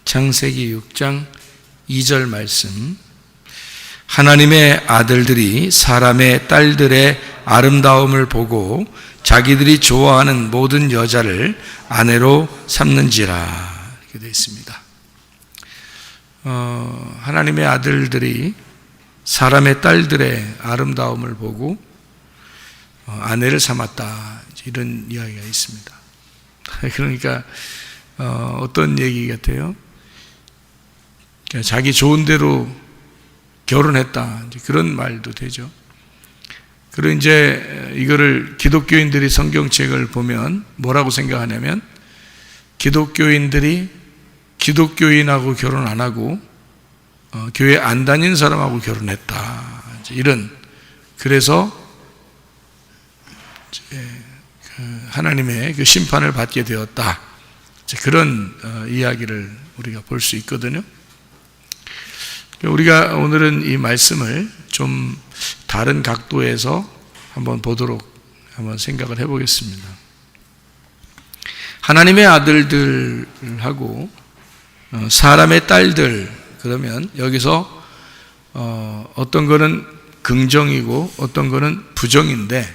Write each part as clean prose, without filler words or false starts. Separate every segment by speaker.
Speaker 1: 창세기 6장 2절 말씀. 하나님의 아들들이 사람의 딸들의 아름다움을 보고 자기들이 좋아하는 모든 여자를 아내로 삼는지라. 이렇게 되어 있습니다. 하나님의 아들들이 사람의 딸들의 아름다움을 보고 아내를 삼았다, 이런 이야기가 있습니다. 그러니까 어떤 얘기 같아요? 자기 좋은 대로 결혼했다, 그런 말도 되죠. 그리고 이제 이거를 기독교인들이 성경책을 보면 뭐라고 생각하냐면, 기독교인들이 기독교인하고 결혼 안 하고 교회 안 다니는 사람하고 결혼했다, 이런, 그래서 하나님의 그 심판을 받게 되었다, 그런 이야기를 우리가 볼 수 있거든요. 우리가 오늘은 이 말씀을 좀 다른 각도에서 한번 생각을 해보겠습니다. 하나님의 아들들하고 사람의 딸들, 그러면 여기서 어떤 거는 긍정이고 어떤 거는 부정인데,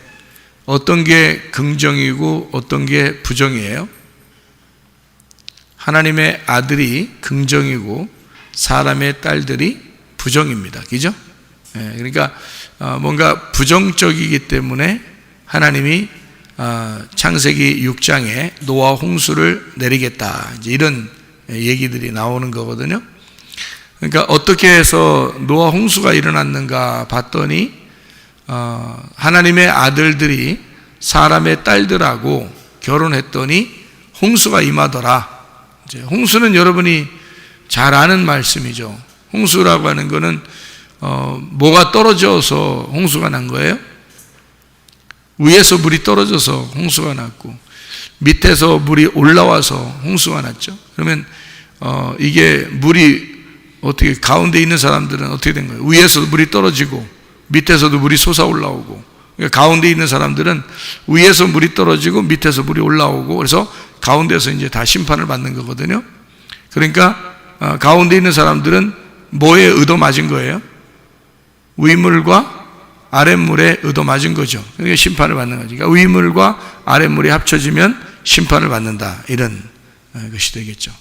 Speaker 1: 어떤 게 긍정이고 어떤 게 부정이에요? 하나님의 아들이 긍정이고 사람의 딸들이 부정입니다. 그죠? 그러니까 뭔가 부정적이기 때문에 하나님이 창세기 6장에 노아 홍수를 내리겠다, 이제 이런 얘기들이 나오는 거거든요. 그러니까 어떻게 해서 노아 홍수가 일어났는가 봤더니 하나님의 아들들이 사람의 딸들하고 결혼했더니 홍수가 임하더라. 이제 홍수는 여러분이 잘 아는 말씀이죠. 홍수라고 하는 거는 뭐가 떨어져서 홍수가 난 거예요? 위에서 물이 떨어져서 홍수가 났고 밑에서 물이 올라와서 홍수가 났죠. 그러면 이게 물이 어떻게, 가운데 있는 사람들은 어떻게 된 거예요? 위에서도 물이 떨어지고 밑에서도 물이 솟아 올라오고, 그러니까 가운데 있는 사람들은 위에서 물이 떨어지고 밑에서 물이 올라오고, 그래서 가운데서 이제 다 심판을 받는 거거든요. 그러니까 가운데 있는 사람들은 뭐에 얻어맞은 거예요? 위물과 아랫물에 얻어맞은 거죠. 그러니까 심판을 받는 거죠. 그러니까 위물과 아랫물이 합쳐지면 심판을 받는다, 이런 것이 되겠죠.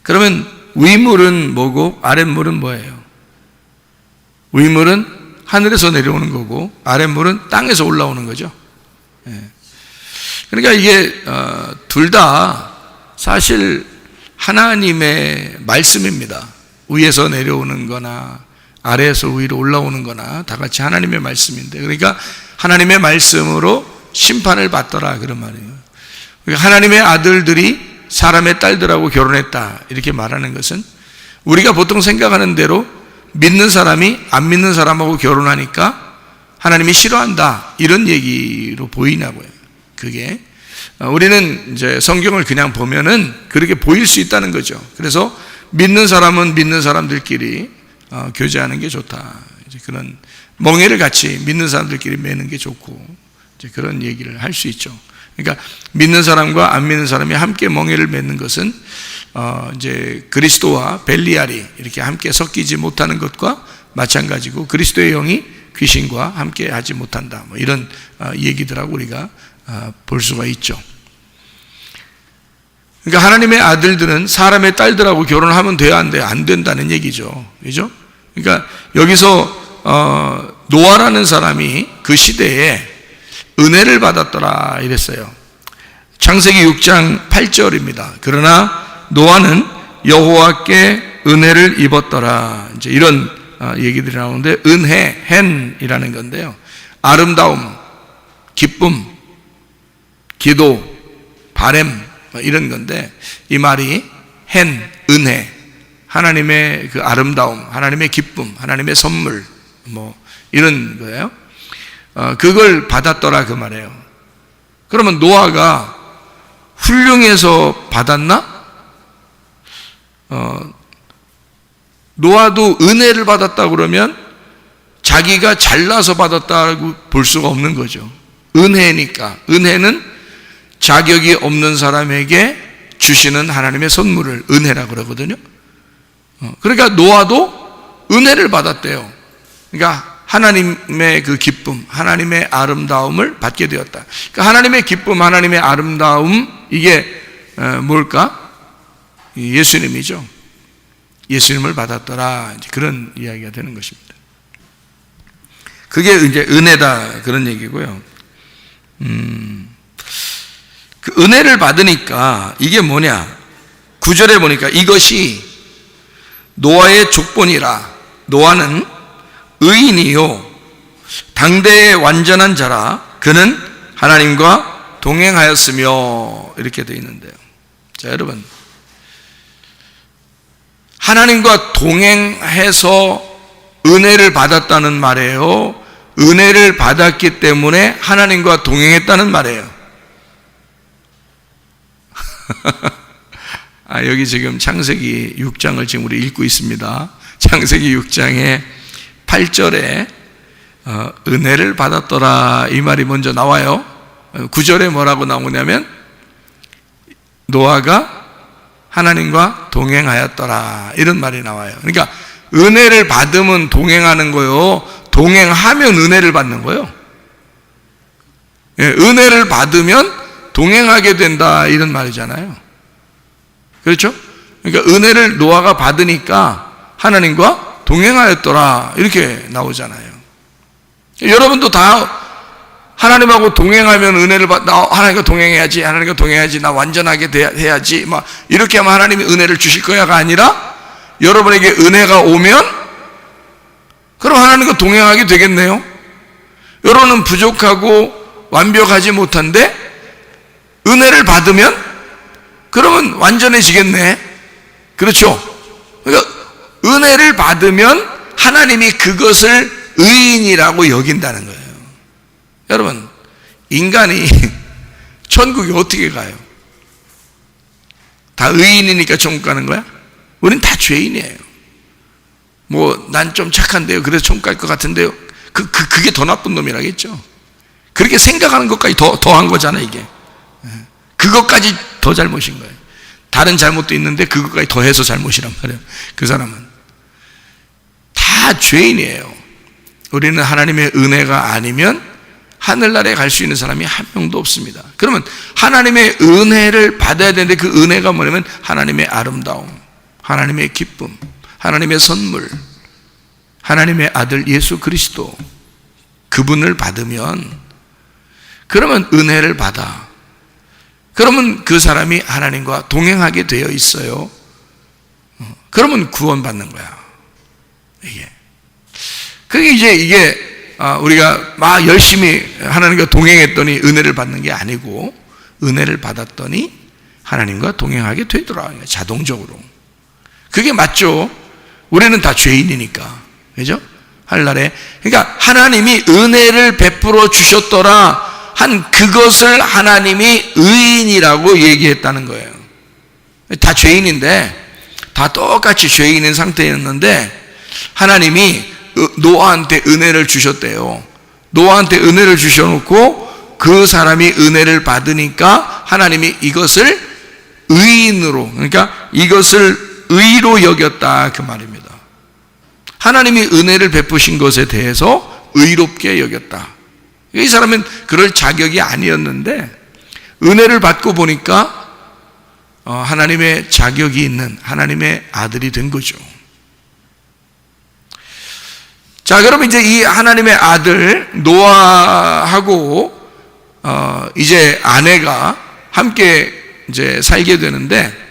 Speaker 1: 그러면 위물은 뭐고 아랫물은 뭐예요? 위물은 하늘에서 내려오는 거고 아랫물은 땅에서 올라오는 거죠. 그러니까 이게 둘 다 사실 하나님의 말씀입니다. 위에서 내려오는 거나 아래에서 위로 올라오는 거나 다 같이 하나님의 말씀인데, 그러니까 하나님의 말씀으로 심판을 받더라, 그런 말이에요. 그러니까 하나님의 아들들이 사람의 딸들하고 결혼했다, 이렇게 말하는 것은 우리가 보통 생각하는 대로 믿는 사람이 안 믿는 사람하고 결혼하니까 하나님이 싫어한다, 이런 얘기로 보이냐고요. 그게 우리는 이제 성경을 그냥 보면은 그렇게 보일 수 있다는 거죠. 그래서 믿는 사람은 믿는 사람들끼리 교제하는 게 좋다, 이제 그런 멍에를 같이 믿는 사람들끼리 매는 게 좋고, 이제 그런 얘기를 할 수 있죠. 그러니까 믿는 사람과 안 믿는 사람이 함께 멍에를 맺는 것은 이제 그리스도와 벨리알이 이렇게 함께 섞이지 못하는 것과 마찬가지고, 그리스도의 영이 귀신과 함께 하지 못한다, 뭐 이런 얘기들하고 우리가 볼 수가 있죠. 그러니까 하나님의 아들들은 사람의 딸들하고 결혼하면 돼야 안 돼? 안 된다는 얘기죠. 그죠? 그러니까 여기서 노아라는 사람이 그 시대에 은혜를 받았더라, 이랬어요. 창세기 6장 8절입니다. 그러나 노아는 여호와께 은혜를 입었더라, 이제 이런 얘기들이 나오는데, 은혜, 헨이라는 건데요, 아름다움, 기쁨, 기도, 바램, 이런 건데, 이 말이 헨, 은혜, 하나님의 그 아름다움, 하나님의 기쁨, 하나님의 선물, 뭐 이런 거예요. 그걸 받았더라, 그 말이에요. 그러면 노아가 훌륭해서 받았나? 노아도 은혜를 받았다 그러면 자기가 잘나서 받았다고 볼 수가 없는 거죠. 은혜니까. 은혜는 자격이 없는 사람에게 주시는 하나님의 선물을 은혜라고 그러거든요. 그러니까 노아도 은혜를 받았대요. 그러니까 하나님의 그 기쁨, 하나님의 아름다움을 받게 되었다. 그러니까 하나님의 기쁨, 하나님의 아름다움, 이게 뭘까? 예수님이죠. 예수님을 받았더라, 그런 이야기가 되는 것입니다. 그게 이제 은혜다, 그런 얘기고요. 그 은혜를 받으니까 이게 뭐냐? 9절에 보니까 이것이 노아의 족본이라. 노아는 의인이요 당대의 완전한 자라. 그는 하나님과 동행하였으며, 이렇게 되어 있는데요. 자, 여러분, 하나님과 동행해서 은혜를 받았다는 말이에요? 은혜를 받았기 때문에 하나님과 동행했다는 말이에요? 여기 지금 창세기 6장을 지금 우리 읽고 있습니다. 창세기 6장의 8절에 은혜를 받았더라, 이 말이 먼저 나와요. 9절에 뭐라고 나오냐면 노아가 하나님과 동행하였더라, 이런 말이 나와요. 그러니까 은혜를 받으면 동행하는 거요, 동행하면 은혜를 받는 거예요. 은혜를 받으면 동행하게 된다, 이런 말이잖아요. 그렇죠? 그러니까 은혜를 노아가 받으니까 하나님과 동행하였더라, 이렇게 나오잖아요. 여러분도 다 하나님하고 동행하면 은혜를 하나님과 동행해야지, 하나님과 동행해야지, 나 완전하게 해야지, 막 이렇게 하면 하나님이 은혜를 주실 거야가 아니라, 여러분에게 은혜가 오면 그럼 하나님과 동행하게 되겠네요. 여러분은 부족하고 완벽하지 못한데 은혜를 받으면 그러면 완전해지겠네. 그렇죠? 그러니까 은혜를 받으면 하나님이 그것을 의인이라고 여긴다는 거예요. 여러분, 인간이 천국에 어떻게 가요? 다 의인이니까 천국 가는 거야? 우린 다 죄인이에요. 뭐 난 좀 착한데요, 그래서 천국 갈 것 같은데요, 그게 더 나쁜 놈이라겠죠. 그렇게 생각하는 것까지 더한 거잖아요, 이게. 그것까지 더 잘못인 거예요. 다른 잘못도 있는데 그것까지 더해서 잘못이란 말이에요. 그 사람은 다 죄인이에요. 우리는 하나님의 은혜가 아니면 하늘나라에 갈 수 있는 사람이 한 명도 없습니다. 그러면 하나님의 은혜를 받아야 되는데 그 은혜가 뭐냐면 하나님의 아름다움, 하나님의 기쁨, 하나님의 선물, 하나님의 아들 예수 그리스도, 그분을 받으면, 그러면 은혜를 받아. 그러면 그 사람이 하나님과 동행하게 되어 있어요. 그러면 구원받는 거야, 이게. 그게 이게 우리가 막 열심히 하나님과 동행했더니 은혜를 받는 게 아니고, 은혜를 받았더니 하나님과 동행하게 되더라, 자동적으로. 그게 맞죠. 우리는 다 죄인이니까, 그죠? 하늘날에. 그러니까 하나님이 은혜를 베풀어 주셨더라 한 그것을 하나님이 의인이라고 얘기했다는 거예요. 다 죄인인데, 다 똑같이 죄인인 상태였는데 하나님이 노아한테 은혜를 주셨대요. 노아한테 은혜를 주셔놓고 그 사람이 은혜를 받으니까 하나님이 이것을 의인으로, 그러니까 이것을 의로 여겼다, 그 말입니다. 하나님이 은혜를 베푸신 것에 대해서 의롭게 여겼다. 이 사람은 그럴 자격이 아니었는데 은혜를 받고 보니까 하나님의 자격이 있는 하나님의 아들이 된 거죠. 자, 그럼 이제 이 하나님의 아들 노아하고 이제 아내가 함께 이제 살게 되는데,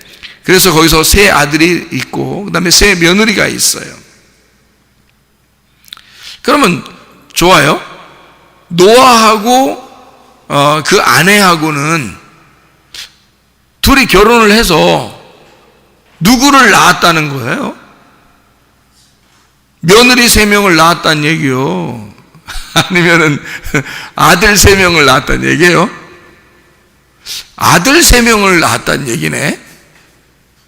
Speaker 1: 그래서 거기서 세 아들이 있고 그 다음에 세 며느리가 있어요. 그러면 좋아요. 노아하고 그 아내하고는 둘이 결혼을 해서 누구를 낳았다는 거예요? 며느리 3명을 낳았다는 얘기요? 아니면은 아들 3명을 낳았다는 얘기예요? 아들 3명을 낳았다는 얘기네.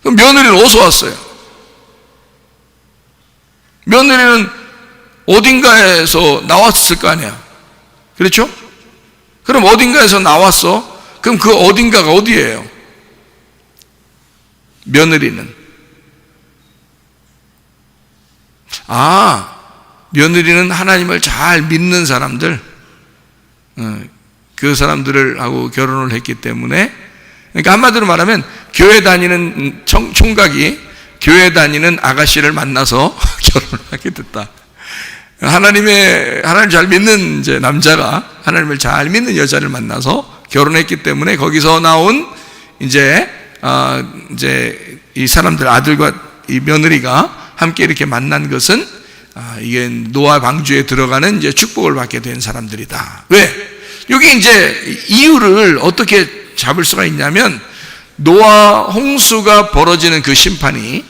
Speaker 1: 그럼 며느리는 어디서 왔어요? 며느리는 어딘가에서 나왔을 거 아니야. 그렇죠? 그럼 어딘가에서 나왔어? 그럼 그 어딘가가 어디예요? 며느리는 하나님을 잘 믿는 사람들, 그 사람들을 하고 결혼을 했기 때문에, 그러니까 한마디로 말하면 교회 다니는 총각이 교회 다니는 아가씨를 만나서 결혼을 하게 됐다. 하나님을 잘 믿는 이제 남자가 하나님을 잘 믿는 여자를 만나서 결혼했기 때문에 거기서 나온 이제 이 사람들, 아들과 이 며느리가 함께 이렇게 만난 것은 이게 노아 방주에 들어가는 이제 축복을 받게 된 사람들이다. 왜? 여기 이제 이유를 어떻게 잡을 수가 있냐면, 노아 홍수가 벌어지는 그 심판이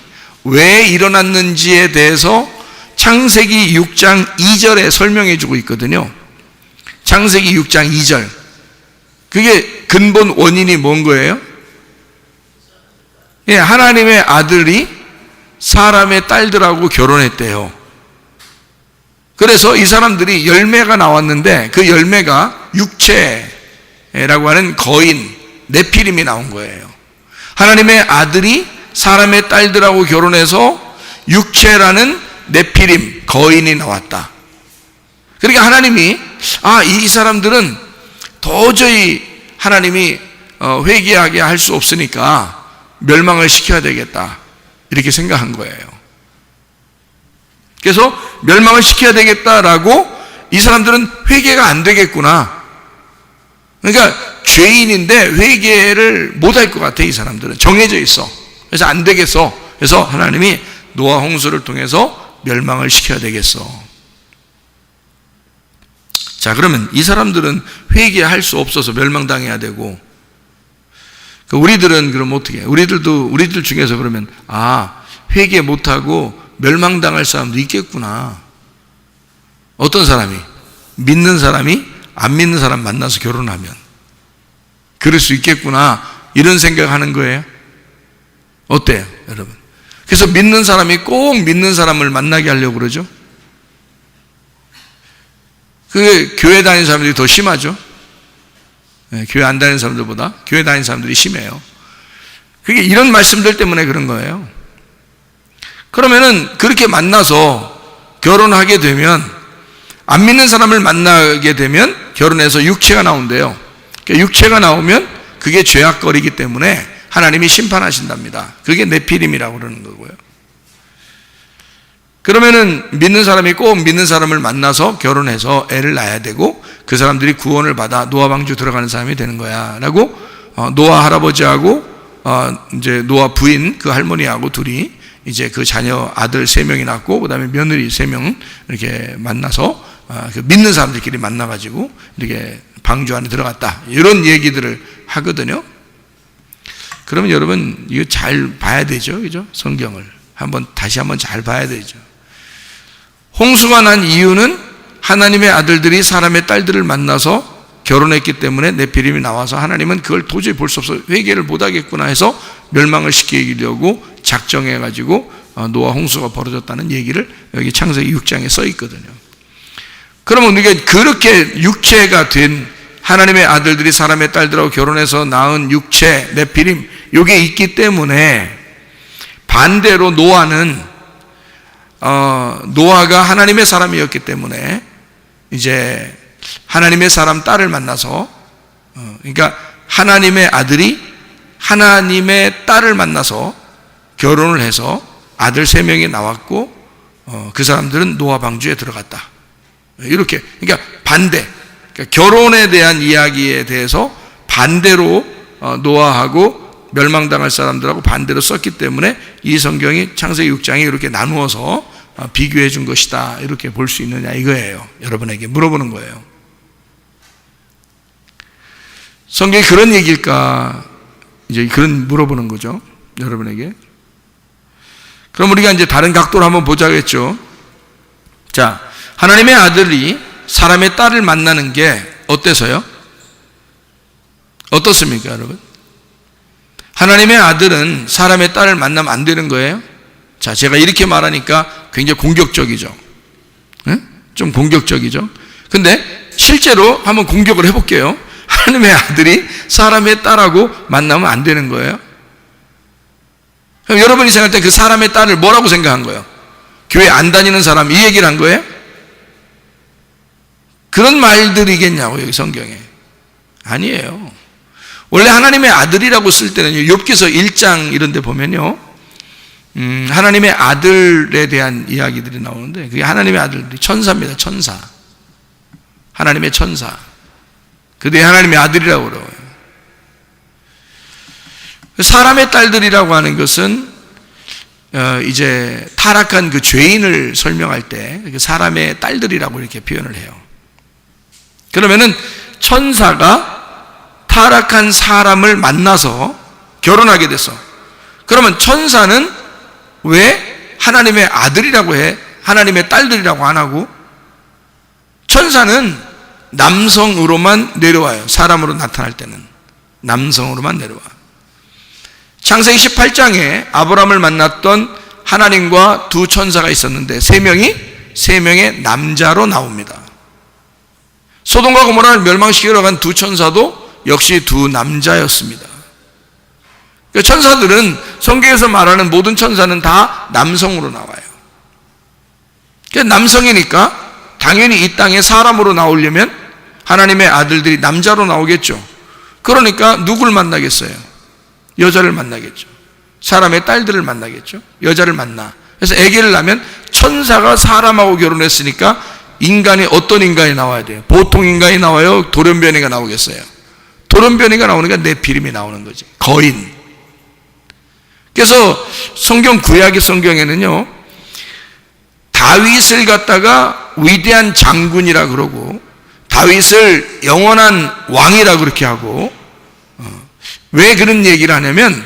Speaker 1: 왜 일어났는지에 대해서 창세기 6장 2절에 설명해 주고 있거든요. 창세기 6장 2절. 그게 근본 원인이 뭔 거예요? 예, 하나님의 아들이 사람의 딸들하고 결혼했대요. 그래서 이 사람들이 열매가 나왔는데 그 열매가 육체라고 하는 거인 네피림이 나온 거예요. 하나님의 아들이 사람의 딸들하고 결혼해서 육체라는 네피림, 거인이 나왔다. 그러니까 하나님이 이 사람들은 도저히 하나님이 회개하게 할 수 없으니까 멸망을 시켜야 되겠다, 이렇게 생각한 거예요. 그래서 멸망을 시켜야 되겠다라고, 이 사람들은 회개가 안 되겠구나. 그러니까 죄인인데 회개를 못할 것 같아. 이 사람들은 정해져 있어. 그래서 안 되겠어. 그래서 하나님이 노아 홍수를 통해서 멸망을 시켜야 되겠어. 자, 그러면 이 사람들은 회개할 수 없어서 멸망당해야 되고, 우리들은 그럼 어떻게 해? 우리들 중에서 그러면 회개 못하고 멸망당할 사람도 있겠구나. 어떤 사람이? 믿는 사람이 안 믿는 사람 만나서 결혼하면 그럴 수 있겠구나, 이런 생각하는 거예요. 어때요, 여러분? 그래서 믿는 사람이 꼭 믿는 사람을 만나게 하려고 그러죠. 그게 교회 다니는 사람들이 더 심하죠. 교회 안 다니는 사람들보다 교회 다니는 사람들이 심해요. 그게 이런 말씀들 때문에 그런 거예요. 그러면은 그렇게 만나서 결혼하게 되면, 안 믿는 사람을 만나게 되면 결혼해서 육체가 나온대요. 그러니까 육체가 나오면 그게 죄악거리기 때문에 하나님이 심판하신답니다. 그게 네피림이라고 그러는 거고요. 그러면은 믿는 사람이 꼭 믿는 사람을 만나서 결혼해서 애를 낳아야 되고, 그 사람들이 구원을 받아 노아 방주 들어가는 사람이 되는 거야 라고, 노아 할아버지하고 이제 노아 부인 그 할머니하고 둘이 이제 그 자녀 아들 3명이 낳고, 그 다음에 며느리 3명 이렇게 만나서 그 믿는 사람들끼리 만나가지고 이렇게 방주 안에 들어갔다, 이런 얘기들을 하거든요. 그러면 여러분 이거 잘 봐야 되죠, 그죠? 성경을 다시 한번 잘 봐야 되죠. 홍수가 난 이유는 하나님의 아들들이 사람의 딸들을 만나서 결혼했기 때문에 네피림이 나와서, 하나님은 그걸 도저히 볼 수 없어 회개를 못하겠구나 해서 멸망을 시키려고 작정해가지고 노아 홍수가 벌어졌다는 얘기를 여기 창세기 6장에 써 있거든요. 그러면 우리가 그렇게 육체가 된 하나님의 아들들이 사람의 딸들하고 결혼해서 낳은 육체 네피림, 이게 있기 때문에, 반대로 노아가 하나님의 사람이었기 때문에 이제 하나님의 사람 딸을 만나서, 그러니까 하나님의 아들이 하나님의 딸을 만나서 결혼을 해서 아들 3명이 나왔고, 그 사람들은 노아 방주에 들어갔다. 이렇게, 그러니까 반대, 그러니까 결혼에 대한 이야기에 대해서 반대로 노아하고 멸망당할 사람들하고 반대로 썼기 때문에 이 성경이 창세기 6장이 이렇게 나누어서 비교해 준 것이다, 이렇게 볼 수 있느냐 이거예요. 여러분에게 물어보는 거예요. 성경이 그런 얘기일까, 이제 그런 물어보는 거죠, 여러분에게. 그럼 우리가 이제 다른 각도로 한번 보자겠죠. 자, 하나님의 아들이 사람의 딸을 만나는 게 어때서요? 어떻습니까, 여러분? 하나님의 아들은 사람의 딸을 만나면 안 되는 거예요? 자, 제가 이렇게 말하니까 굉장히 공격적이죠. 네? 좀 공격적이죠. 근데 실제로 한번 공격을 해볼게요. 하나님의 아들이 사람의 딸하고 만나면 안 되는 거예요? 그럼 여러분이 생각할 때 그 사람의 딸을 뭐라고 생각한 거예요? 교회 안 다니는 사람, 이 얘기를 한 거예요? 그런 말들이겠냐고 여기 성경에. 아니에요. 원래 하나님의 아들이라고 쓸 때는 욥기서 1장 이런 데 보면요, 하나님의 아들에 대한 이야기들이 나오는데, 그게 하나님의 아들들이 천사입니다. 천사. 하나님의 천사. 그들이 하나님의 아들이라고 그래요. 사람의 딸들이라고 하는 것은 이제 타락한 그 죄인을 설명할 때 사람의 딸들이라고 이렇게 표현을 해요. 그러면은 천사가 타락한 사람을 만나서 결혼하게 됐어. 그러면 천사는 왜 하나님의 아들이라고 해? 하나님의 딸들이라고 안 하고? 천사는 남성으로만 내려와요. 사람으로 나타날 때는 남성으로만 내려와. 창세기 18장에 아브라함을 만났던 하나님과 두 천사가 있었는데 세 명의 남자로 나옵니다. 소돔과 고모라를 멸망시키러 간 두 천사도 역시 두 남자였습니다. 천사들은, 성경에서 말하는 모든 천사는 다 남성으로 나와요. 남성이니까 당연히 이 땅에 사람으로 나오려면 하나님의 아들들이 남자로 나오겠죠. 그러니까 누구를 만나겠어요? 여자를 만나겠죠. 사람의 딸들을 만나겠죠. 여자를 만나. 그래서 아기를 낳으면 천사가 사람하고 결혼했으니까 인간이 어떤 인간이 나와야 돼요? 보통 인간이 나와요? 돌연변이가 나오겠어요? 돌연변이가 나오니까 네피림이 나오는 거지. 거인. 그래서 성경 구약의 성경에는요, 다윗을 갖다가 위대한 장군이라 그러고 다윗을 영원한 왕이라 그렇게 하고, 왜 그런 얘기를 하냐면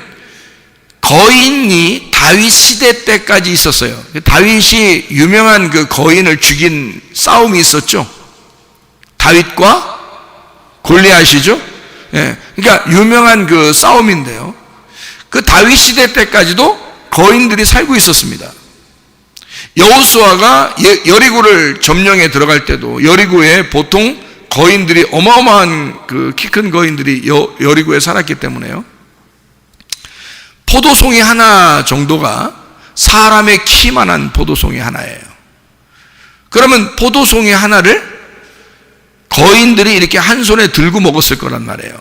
Speaker 1: 거인이 다윗 시대 때까지 있었어요. 다윗이 유명한 그 거인을 죽인 싸움이 있었죠. 다윗과 골리앗이죠. 예, 그러니까 유명한 그 싸움인데요, 그 다윗 시대 때까지도 거인들이 살고 있었습니다. 여호수아가 여리고를 점령해 들어갈 때도 여리고에 보통 거인들이, 어마어마한 그 키 큰 거인들이 여리고에 살았기 때문에요, 포도송이 하나 정도가 사람의 키만한 포도송이 하나예요. 그러면 포도송이 하나를 거인들이 이렇게 한 손에 들고 먹었을 거란 말이에요.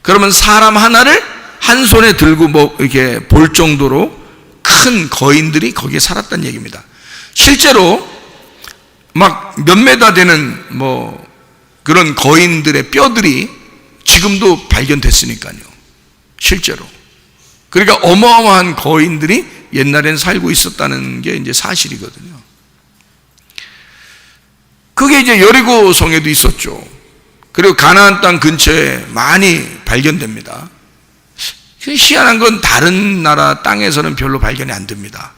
Speaker 1: 그러면 사람 하나를 한 손에 들고 이렇게 볼 정도로 큰 거인들이 거기에 살았다는 얘기입니다. 실제로 막 몇 메다 되는 그런 거인들의 뼈들이 지금도 발견됐으니까요. 실제로. 그러니까 어마어마한 거인들이 옛날엔 살고 있었다는 게 이제 사실이거든요. 그게 이제 여리고 성에도 있었죠. 그리고 가나안 땅 근처에 많이 발견됩니다. 희한한 건 다른 나라 땅에서는 별로 발견이 안 됩니다.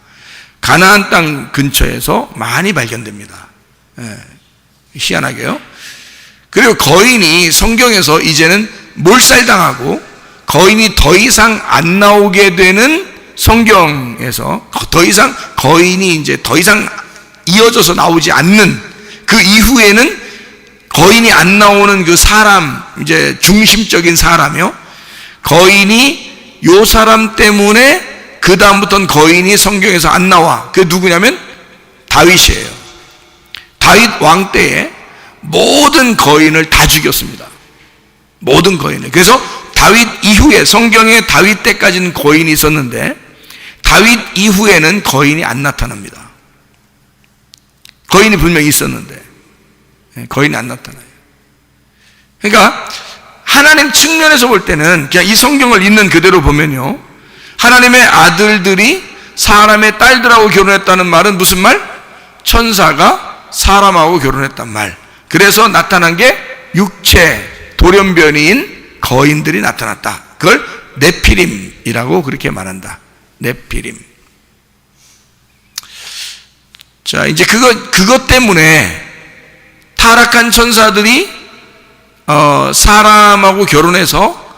Speaker 1: 가나안 땅 근처에서 많이 발견됩니다. 예, 희한하게요. 그리고 거인이 성경에서 이제는 몰살당하고 거인이 더 이상 안 나오게 되는, 성경에서 더 이상 거인이 이제 더 이상 이어져서 나오지 않는 그 이후에는 거인이 안 나오는 그 사람, 이제 중심적인 사람이요, 거인이 요 사람 때문에 그 다음부터는 거인이 성경에서 안 나와. 그게 누구냐면 다윗이에요. 다윗 왕 때에 모든 거인을 다 죽였습니다. 모든 거인을. 그래서 다윗 이후에, 성경에 다윗 때까지는 거인이 있었는데 다윗 이후에는 거인이 안 나타납니다. 거인이 분명히 있었는데 거인이 안 나타나요. 그러니까 하나님 측면에서 볼 때는 그냥 이 성경을 있는 그대로 보면요, 하나님의 아들들이 사람의 딸들하고 결혼했다는 말은 무슨 말? 천사가 사람하고 결혼했단 말. 그래서 나타난 게 육체, 돌연변이인 거인들이 나타났다. 그걸 네피림이라고 그렇게 말한다. 네피림. 자, 이제 그것 때문에 타락한 천사들이 사람하고 결혼해서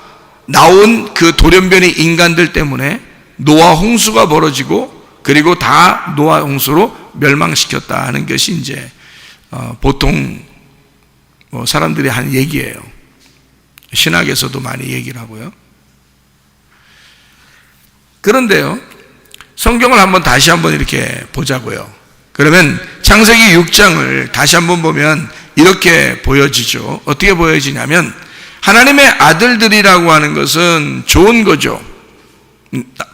Speaker 1: 나온 그 돌연변이 인간들 때문에 노아 홍수가 벌어지고, 그리고 다 노아 홍수로 멸망시켰다 하는 것이 이제 보통 사람들이 한 얘기예요. 신학에서도 많이 얘기를 하고요. 그런데요, 성경을 다시 한번 이렇게 보자고요. 그러면 창세기 6장을 다시 한번 보면 이렇게 보여지죠. 어떻게 보여지냐면 하나님의 아들들이라고 하는 것은 좋은 거죠.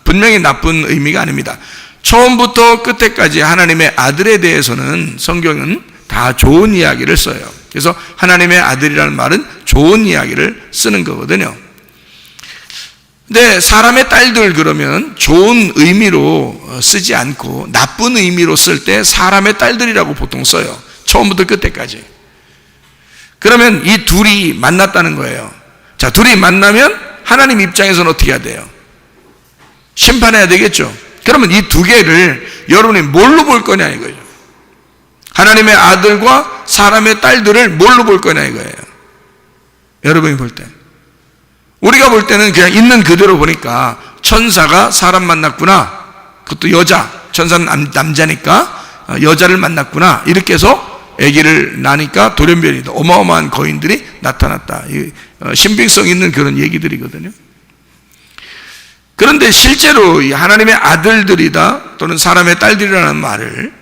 Speaker 1: 분명히 나쁜 의미가 아닙니다. 처음부터 끝에까지 하나님의 아들에 대해서는 성경은 다 좋은 이야기를 써요. 그래서 하나님의 아들이라는 말은 좋은 이야기를 쓰는 거거든요. 근데 사람의 딸들 그러면 좋은 의미로 쓰지 않고 나쁜 의미로 쓸 때 사람의 딸들이라고 보통 써요. 처음부터 끝에까지. 그러면 이 둘이 만났다는 거예요. 자, 둘이 만나면 하나님 입장에서는 어떻게 해야 돼요? 심판해야 되겠죠. 그러면 이 두 개를 여러분이 뭘로 볼 거냐 이거죠. 하나님의 아들과 사람의 딸들을 뭘로 볼 거냐 이거예요. 여러분이 볼 때. 우리가 볼 때는 그냥 있는 그대로 보니까 천사가 사람 만났구나. 그것도 여자. 천사는 남자니까 여자를 만났구나. 이렇게 해서 아기를 낳으니까 돌연변이다. 어마어마한 거인들이 나타났다. 신빙성 있는 그런 얘기들이거든요. 그런데 실제로 하나님의 아들들이다 또는 사람의 딸들이라는 말을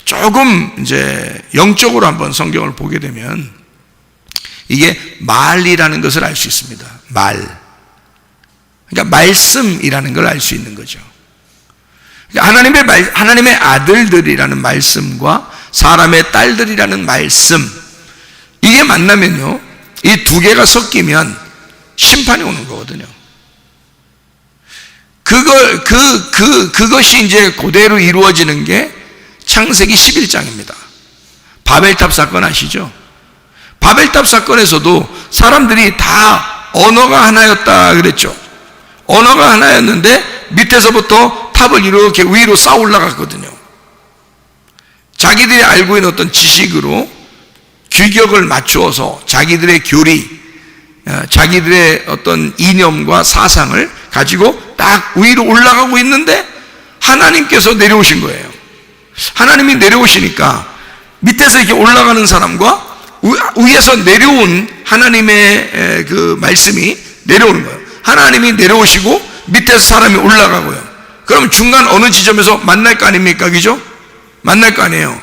Speaker 1: 조금 이제 영적으로 한번 성경을 보게 되면 이게 말이라는 것을 알 수 있습니다. 말. 그러니까 말씀이라는 걸 알 수 있는 거죠. 그러니까 하나님의 아들들이라는 말씀과 사람의 딸들이라는 말씀, 이게 만나면요, 이 두 개가 섞이면 심판이 오는 거거든요. 그것이 이제 그대로 이루어지는 게 창세기 11장입니다. 바벨탑 사건 아시죠? 바벨탑 사건에서도 사람들이 다 언어가 하나였다 그랬죠. 언어가 하나였는데 밑에서부터 탑을 이렇게 위로 쌓아 올라갔거든요. 자기들이 알고 있는 어떤 지식으로 규격을 맞추어서 자기들의 교리, 자기들의 어떤 이념과 사상을 가지고 딱 위로 올라가고 있는데 하나님께서 내려오신 거예요. 하나님이 내려오시니까 밑에서 이렇게 올라가는 사람과 위에서 내려온 하나님의 그 말씀이 내려오는 거예요. 하나님이 내려오시고 밑에서 사람이 올라가고요. 그럼 중간 어느 지점에서 만날 거 아닙니까? 그죠? 만날 거 아니에요.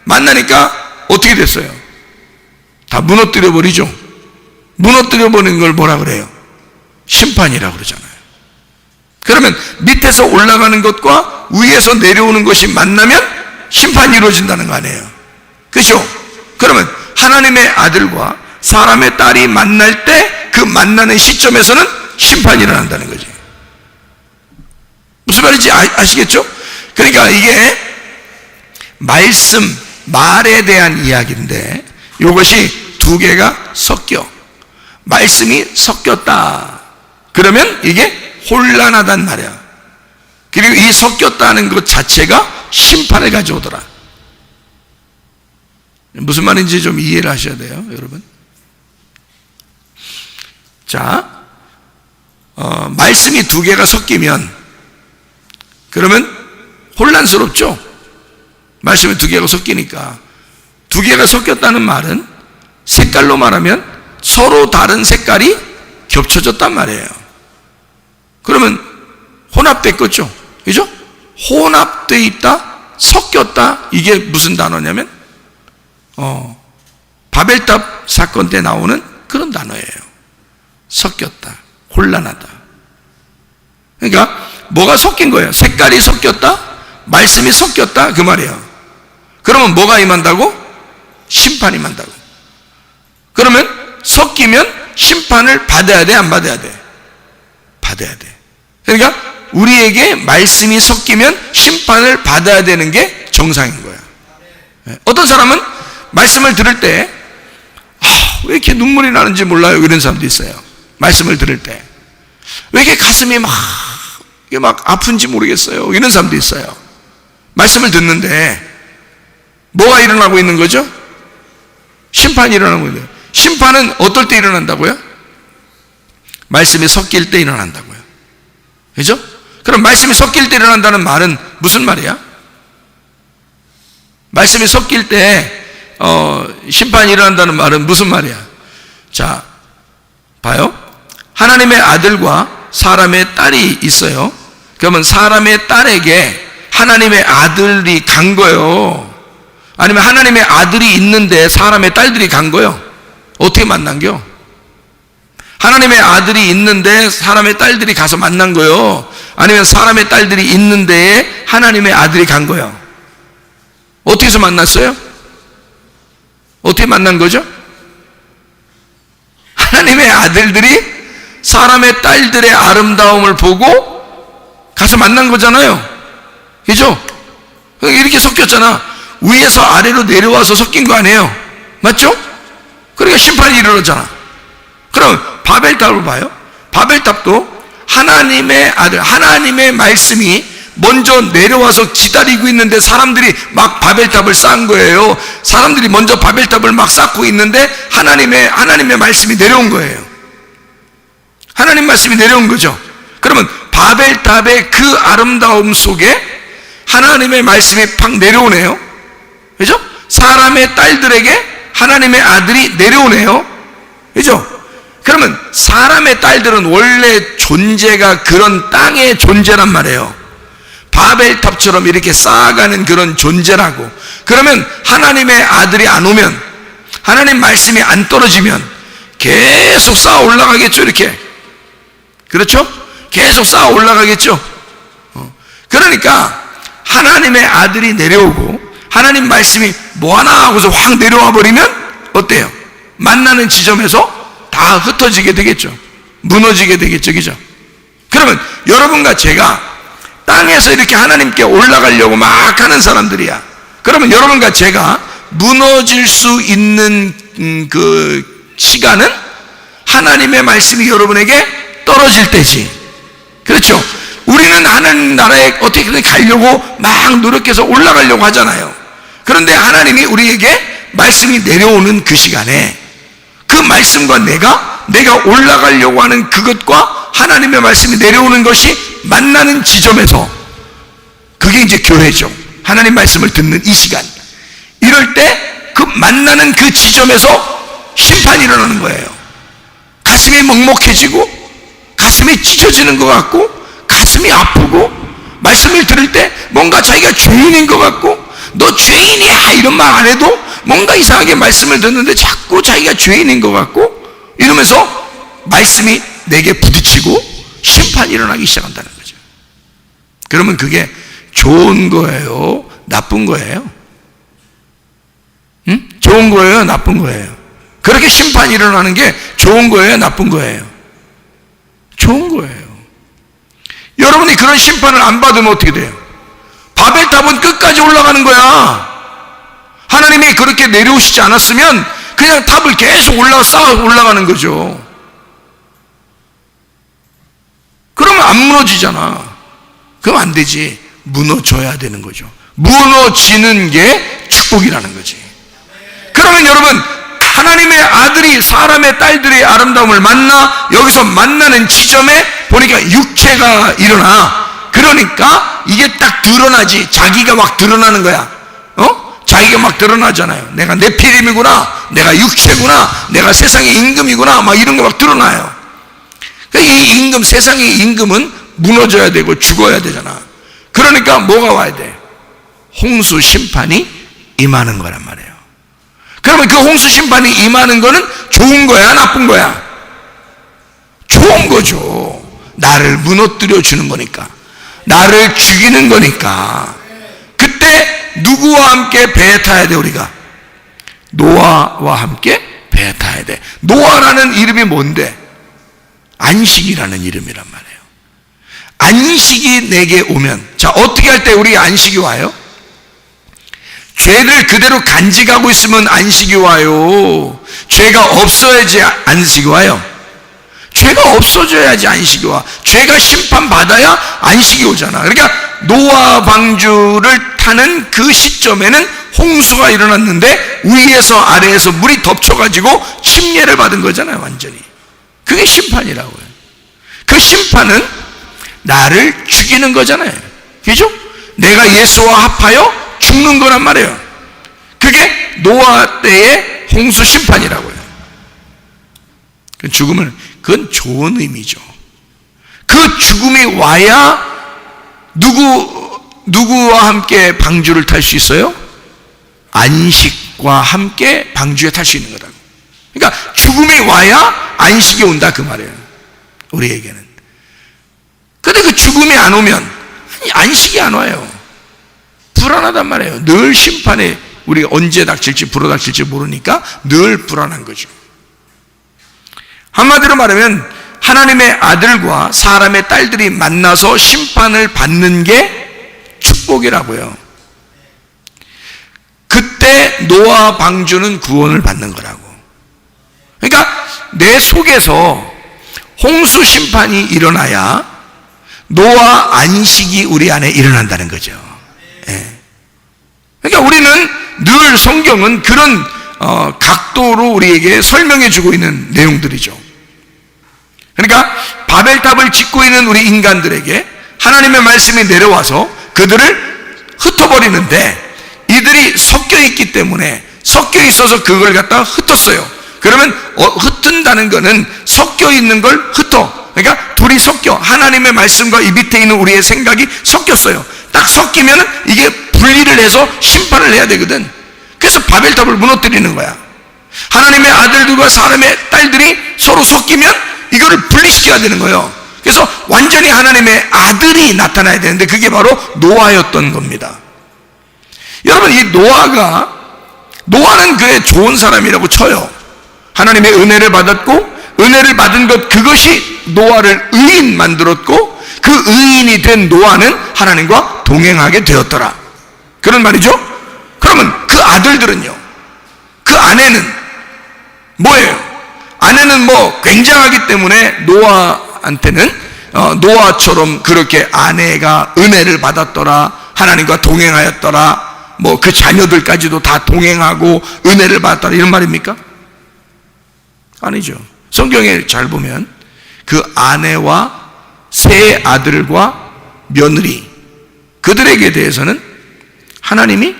Speaker 1: 만나니까 어떻게 됐어요? 다 무너뜨려 버리죠. 무너뜨려 버리는 걸 뭐라 그래요? 심판이라고 그러잖아요. 그러면 밑에서 올라가는 것과 위에서 내려오는 것이 만나면 심판이 이루어진다는 거 아니에요. 그죠? 그러면 하나님의 아들과 사람의 딸이 만날 때 그 만나는 시점에서는 심판이 일어난다는 거지. 무슨 말인지 아시겠죠? 그러니까 이게 말에 대한 이야기인데 이것이 두 개가 섞여. 말씀이 섞였다. 그러면 이게 혼란하단 말이야. 그리고 이 섞였다는 것 자체가 심판을 가져오더라. 무슨 말인지 좀 이해를 하셔야 돼요, 여러분. 자, 말씀이 두 개가 섞이면 그러면 혼란스럽죠? 말씀이 두 개가 섞이니까. 두 개가 섞였다는 말은 색깔로 말하면 서로 다른 색깔이 겹쳐졌단 말이에요. 그러면 혼합됐겠죠? 그죠? 혼합돼 있다, 섞였다, 이게 무슨 단어냐면 바벨탑 사건 때 나오는 그런 단어예요. 섞였다, 혼란하다. 그러니까 뭐가 섞인 거예요? 색깔이 섞였다, 말씀이 섞였다, 그 말이에요. 그러면 뭐가 임한다고? 심판이 임한다고. 그러면 섞이면 심판을 받아야 돼, 안 받아야 돼? 받아야 돼. 그러니까 우리에게 말씀이 섞이면 심판을 받아야 되는 게 정상인 거야. 어떤 사람은 말씀을 들을 때 왜 이렇게 눈물이 나는지 몰라요, 이런 사람도 있어요. 말씀을 들을 때 왜 이렇게 가슴이 막 아픈지 모르겠어요, 이런 사람도 있어요. 말씀을 듣는데 뭐가 일어나고 있는 거죠? 심판이 일어나고 있는 거예요. 심판은 어떨 때 일어난다고요? 말씀이 섞일 때 일어난다고요. 그죠? 그럼 말씀이 섞일 때 일어난다는 말은 무슨 말이야? 말씀이 섞일 때 심판이 일어난다는 말은 무슨 말이야? 자, 봐요. 하나님의 아들과 사람의 딸이 있어요. 그러면 사람의 딸에게 하나님의 아들이 간 거요? 아니면 하나님의 아들이 있는데 사람의 딸들이 간 거요? 어떻게 만난겨? 하나님의 아들이 있는데 사람의 딸들이 가서 만난 거요? 아니면 사람의 딸들이 있는데 하나님의 아들이 간 거요? 어떻게 해서 만났어요? 어떻게 만난 거죠? 하나님의 아들들이 사람의 딸들의 아름다움을 보고 가서 만난 거잖아요. 그죠? 이렇게 섞였잖아. 위에서 아래로 내려와서 섞인 거 아니에요? 맞죠? 그러니까 심판이 일어나잖아. 그럼 바벨탑을 봐요. 바벨탑도 하나님의 아들, 하나님의 말씀이 먼저 내려와서 기다리고 있는데 사람들이 막 바벨탑을 쌓은 거예요. 사람들이 먼저 바벨탑을 막 쌓고 있는데 하나님의 말씀이 내려온 거예요. 하나님 말씀이 내려온 거죠. 그러면 바벨탑의 그 아름다움 속에 하나님의 말씀이 팍 내려오네요. 그죠? 사람의 딸들에게 하나님의 아들이 내려오네요. 그죠? 그러면 사람의 딸들은 원래 존재가 그런 땅의 존재란 말이에요. 바벨탑처럼 이렇게 쌓아가는 그런 존재라고. 그러면 하나님의 아들이 안 오면, 하나님 말씀이 안 떨어지면 계속 쌓아 올라가겠죠, 이렇게. 그렇죠? 계속 쌓아 올라가겠죠. 그러니까 하나님의 아들이 내려오고 하나님 말씀이 뭐하나 하고서 확 내려와 버리면 어때요? 만나는 지점에서 다 흩어지게 되겠죠. 무너지게 되겠죠. 그죠? 그러면 여러분과 제가 땅에서 이렇게 하나님께 올라가려고 막 하는 사람들이야. 그러면 여러분과 제가 무너질 수 있는 그 시간은 하나님의 말씀이 여러분에게 떨어질 때지. 그렇죠? 우리는 하나님 나라에 어떻게든 가려고 막 노력해서 올라가려고 하잖아요. 그런데 하나님이 우리에게 말씀이 내려오는 그 시간에 그 말씀과 내가 올라가려고 하는 그것과 하나님의 말씀이 내려오는 것이 만나는 지점에서, 그게 이제 교회죠. 하나님 말씀을 듣는 이 시간. 이럴 때 그 만나는 그 지점에서 심판이 일어나는 거예요. 가슴이 먹먹해지고 가슴이 찢어지는 것 같고 가슴이 아프고 말씀을 들을 때 뭔가 자기가 죄인인 것 같고, 너 죄인이야 이런 말 안 해도 뭔가 이상하게 말씀을 듣는데 자꾸 자기가 죄인인 것 같고 이러면서 말씀이 내게 부딪히고 심판이 일어나기 시작한다는 거죠. 그러면 그게 좋은 거예요? 나쁜 거예요? 응? 좋은 거예요? 나쁜 거예요? 그렇게 심판이 일어나는 게 좋은 거예요? 나쁜 거예요? 좋은 거예요. 여러분이 그런 심판을 안 받으면 어떻게 돼요? 바벨탑은 끝까지 올라가는 거야. 하나님이 그렇게 내려오시지 않았으면 그냥 탑을 계속 쌓아 올라가는 거죠. 그러면 안 무너지잖아. 그럼 안 되지. 무너져야 되는 거죠. 무너지는 게 축복이라는 거지. 그러면 여러분, 하나님의 아들이 사람의 딸들의 아름다움을 만나, 여기서 만나는 지점에 보니까 육체가 일어나. 그러니까 이게 딱 드러나지. 자기가 막 드러나는 거야. 자기가 막 드러나잖아요. 내가 네피림이구나, 내가 육체구나, 내가 세상의 임금이구나, 막 이런 게 막 드러나요. 이 임금, 세상의 임금은 무너져야 되고 죽어야 되잖아. 그러니까 뭐가 와야 돼? 홍수 심판이 임하는 거란 말이에요. 그러면 그 홍수 심판이 임하는 거는 좋은 거야, 나쁜 거야? 좋은 거죠. 나를 무너뜨려 주는 거니까, 나를 죽이는 거니까. 그때 누구와 함께 배에 타야 돼? 우리가 노아와 함께 배에 타야 돼. 노아라는 이름이 뭔데? 안식이라는 이름이란 말이에요. 안식이 내게 오면, 자, 어떻게 할 때 우리 안식이 와요? 죄를 그대로 간직하고 있으면 안식이 와요? 죄가 없어야지 안식이 와요? 죄가 없어져야지 안식이 와. 죄가 심판받아야 안식이 오잖아. 그러니까 노아 방주를 타는 그 시점에는 홍수가 일어났는데 위에서 아래에서 물이 덮쳐가지고 침례를 받은 거잖아요. 완전히. 그게 심판이라고요. 그 심판은 나를 죽이는 거잖아요. 그죠? 내가 예수와 합하여 죽는 거란 말이에요. 그게 노아 때의 홍수 심판이라고요. 그 죽음은, 그건 좋은 의미죠. 그 죽음이 와야 누구와 함께 방주를 탈 수 있어요? 안식과 함께 방주에 탈 수 있는 거라고. 그러니까 죽음이 와야 안식이 온다 그 말이에요, 우리에게는. 근데 그 죽음이 안 오면 안식이 안 와요. 불안하단 말이에요. 늘 심판에 우리가 언제 닥칠지 불어닥칠지 모르니까 늘 불안한 거죠. 한마디로 말하면 하나님의 아들과 사람의 딸들이 만나서 심판을 받는 게 축복이라고요. 그때 노아 방주는 구원을 받는 거라고. 그러니까 내 속에서 홍수 심판이 일어나야 노아 안식이 우리 안에 일어난다는 거죠. 예. 그러니까 우리는 늘 성경은 그런 각도로 우리에게 설명해 주고 있는 내용들이죠. 그러니까 바벨탑을 짓고 있는 우리 인간들에게 하나님의 말씀이 내려와서 그들을 흩어버리는데, 이들이 섞여 있기 때문에 섞여 있어서 그걸 갖다가 흩었어요. 그러면 흩은다는 거는 섞여 있는 걸 흩어. 그러니까 둘이 섞여, 하나님의 말씀과 이 밑에 있는 우리의 생각이 섞였어요. 딱 섞이면 이게 분리를 해서 심판을 해야 되거든. 그래서 바벨탑을 무너뜨리는 거야. 하나님의 아들들과 사람의 딸들이 서로 섞이면 이거를 분리시켜야 되는 거예요. 그래서 완전히 하나님의 아들이 나타나야 되는데 그게 바로 노아였던 겁니다. 여러분, 이 노아는 그의 좋은 사람이라고 쳐요. 하나님의 은혜를 받았고, 은혜를 받은 것 그것이 노아를 의인 만들었고, 그 의인이 된 노아는 하나님과 동행하게 되었더라, 그런 말이죠. 그러면 그 아들들은요, 그 아내는 뭐예요? 아내는 뭐 굉장하기 때문에 노아한테는 노아처럼 그렇게 아내가 은혜를 받았더라, 하나님과 동행하였더라, 뭐 그 자녀들까지도 다 동행하고 은혜를 받았더라, 이런 말입니까? 아니죠. 성경에 잘 보면 그 아내와 세 아들과 며느리, 그들에게 대해서는 하나님이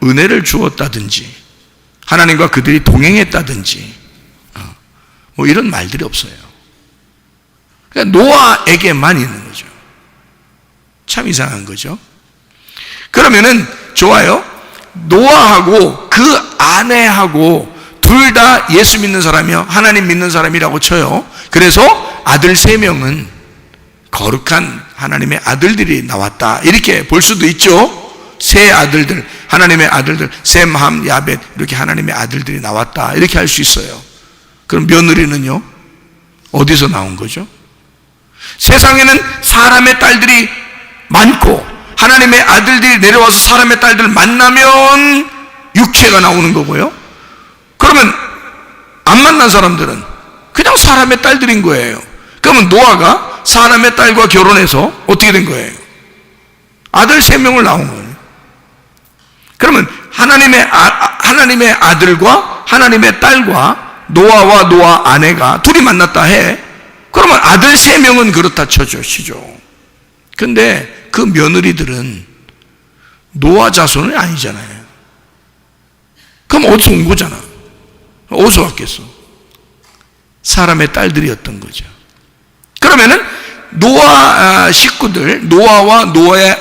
Speaker 1: 은혜를 주었다든지 하나님과 그들이 동행했다든지 뭐 이런 말들이 없어요. 그러니까 노아에게만 있는 거죠. 참 이상한 거죠. 그러면은 좋아요. 노아하고 그 아내하고 둘 다 예수 믿는 사람이요, 하나님 믿는 사람이라고 쳐요. 그래서 아들 3명은 거룩한 하나님의 아들들이 나왔다, 이렇게 볼 수도 있죠. 세 아들들, 하나님의 아들들, 셈, 함, 야벳, 이렇게 하나님의 아들들이 나왔다, 이렇게 할 수 있어요. 그럼 며느리는요, 어디서 나온 거죠? 세상에는 사람의 딸들이 많고 하나님의 아들들이 내려와서 사람의 딸들을 만나면 육체가 나오는 거고요. 그러면 안 만난 사람들은 그냥 사람의 딸들인 거예요. 그러면 노아가 사람의 딸과 결혼해서 어떻게 된 거예요? 아들 3명을 낳은 거예요. 그러면 하나님의 아들과 하나님의 딸과 노아와 노아 아내가 둘이 만났다 해. 그러면 아들 3명은 그렇다 쳐주시죠. 근데 그 며느리들은 노아 자손이 아니잖아요. 그럼 어디서 온 거잖아. 어디서 왔겠어? 사람의 딸들이었던 거죠. 그러면은 노아 식구들, 노아와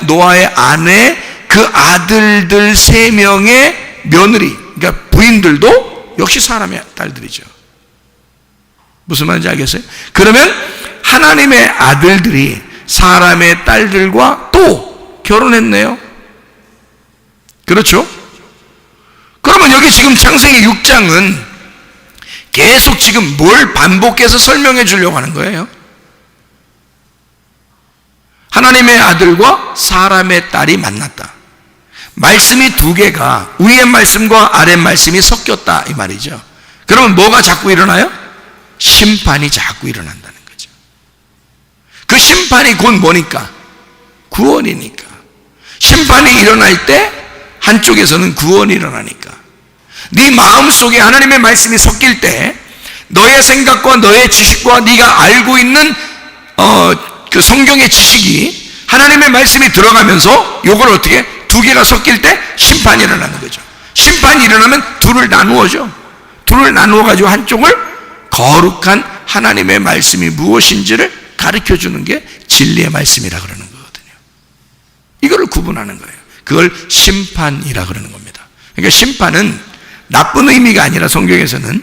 Speaker 1: 노아의 아내, 그 아들들 3명의 며느리, 그러니까 부인들도 역시 사람의 딸들이죠. 무슨 말인지 알겠어요? 그러면 하나님의 아들들이 사람의 딸들과 또 결혼했네요. 그렇죠? 그러면 여기 지금 창세기 6장은 계속 지금 뭘 반복해서 설명해 주려고 하는 거예요? 하나님의 아들과 사람의 딸이 만났다. 말씀이 2개가 위의 말씀과 아래 말씀이 섞였다, 이 말이죠. 그러면 뭐가 자꾸 일어나요? 심판이 자꾸 일어난다는 거죠. 그 심판이 곧 뭐니까? 구원이니까. 심판이 일어날 때 한쪽에서는 구원이 일어나니까. 네 마음속에 하나님의 말씀이 섞일 때 너의 생각과 너의 지식과 네가 알고 있는 그 성경의 지식이 하나님의 말씀이 들어가면서 요걸 어떻게 2개가 섞일 때 심판이 일어나는 거죠. 심판이 일어나면 둘을 나누어죠. 둘을 나누어 가지고 한쪽을 거룩한 하나님의 말씀이 무엇인지를 가르쳐 주는 게 진리의 말씀이라 그러는 거거든요. 이거를 구분하는 거예요. 그걸 심판이라 그러는 겁니다. 그러니까 심판은 나쁜 의미가 아니라 성경에서는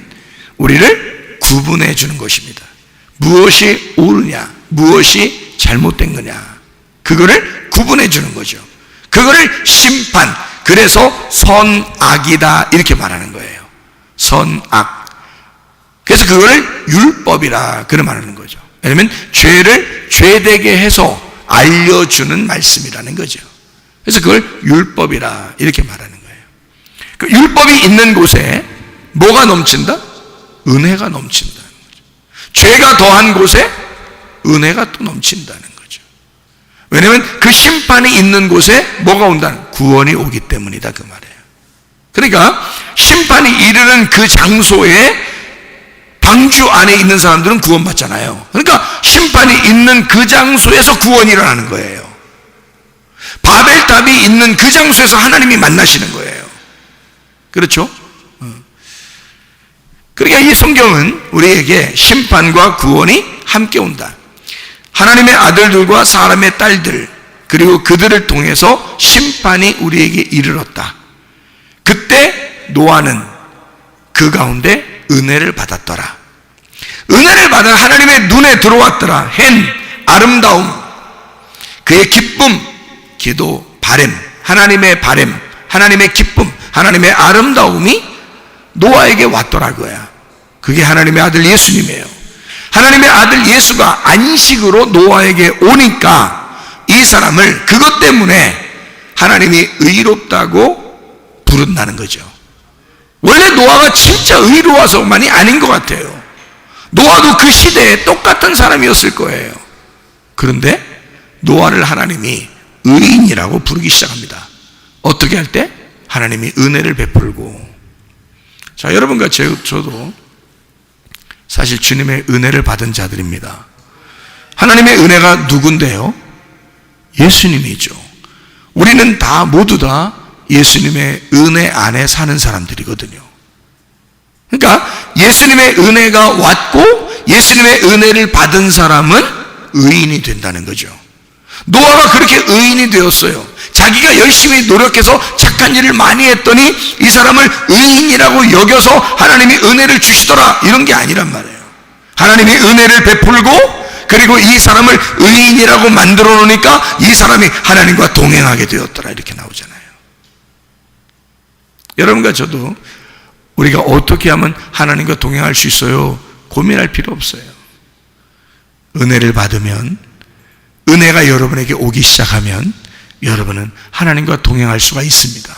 Speaker 1: 우리를 구분해 주는 것입니다. 무엇이 옳으냐, 무엇이 잘못된 거냐, 그거를 구분해 주는 거죠. 그거를 심판, 그래서 선악이다 이렇게 말하는 거예요. 선악. 그래서 그거를 율법이라 그런 말하는 거죠. 왜냐하면 죄를 죄되게 해서 알려주는 말씀이라는 거죠. 그래서 그걸 율법이라 이렇게 말하는 거예요. 그 율법이 있는 곳에 뭐가 넘친다? 은혜가 넘친다는 거죠. 죄가 더한 곳에 은혜가 또 넘친다는 거죠. 왜냐하면 그 심판이 있는 곳에 뭐가 온다는, 구원이 오기 때문이다 그 말이에요. 그러니까 심판이 이르는 그 장소에 방주 안에 있는 사람들은 구원받잖아요. 그러니까 심판이 있는 그 장소에서 구원이 일어나는 거예요. 바벨탑이 있는 그 장소에서 하나님이 만나시는 거예요. 그렇죠? 그러니까 이 성경은 우리에게 심판과 구원이 함께 온다. 하나님의 아들들과 사람의 딸들, 그리고 그들을 통해서 심판이 우리에게 이르렀다. 그때 노아는 그 가운데 은혜를 받았더라. 은혜를 받아 하나님의 눈에 들어왔더라. hen, 아름다움, 그의 기쁨, 기도, 바램, 하나님의 바램, 하나님의 기쁨, 하나님의 아름다움이 노아에게 왔더라고요. 그게 하나님의 아들 예수님이에요. 하나님의 아들 예수가 안식으로 노아에게 오니까 이 사람을 그것 때문에 하나님이 의롭다고 부른다는 거죠. 원래 노아가 진짜 의로워서만이 아닌 것 같아요. 노아도 그 시대에 똑같은 사람이었을 거예요. 그런데 노아를 하나님이 의인이라고 부르기 시작합니다. 어떻게 할 때? 하나님이 은혜를 베풀고. 자, 여러분과 저도 사실 주님의 은혜를 받은 자들입니다. 하나님의 은혜가 누군데요? 예수님이죠. 우리는 다 모두 다 예수님의 은혜 안에 사는 사람들이거든요. 그러니까 예수님의 은혜가 왔고 예수님의 은혜를 받은 사람은 의인이 된다는 거죠. 노아가 그렇게 의인이 되었어요. 자기가 열심히 노력해서 착한 일을 많이 했더니 이 사람을 의인이라고 여겨서 하나님이 은혜를 주시더라, 이런 게 아니란 말이에요. 하나님이 은혜를 베풀고 그리고 이 사람을 의인이라고 만들어 놓으니까 이 사람이 하나님과 동행하게 되었더라, 이렇게 나오잖아요. 여러분과 저도 우리가 어떻게 하면 하나님과 동행할 수 있어요? 고민할 필요 없어요. 은혜를 받으면, 은혜가 여러분에게 오기 시작하면 여러분은 하나님과 동행할 수가 있습니다.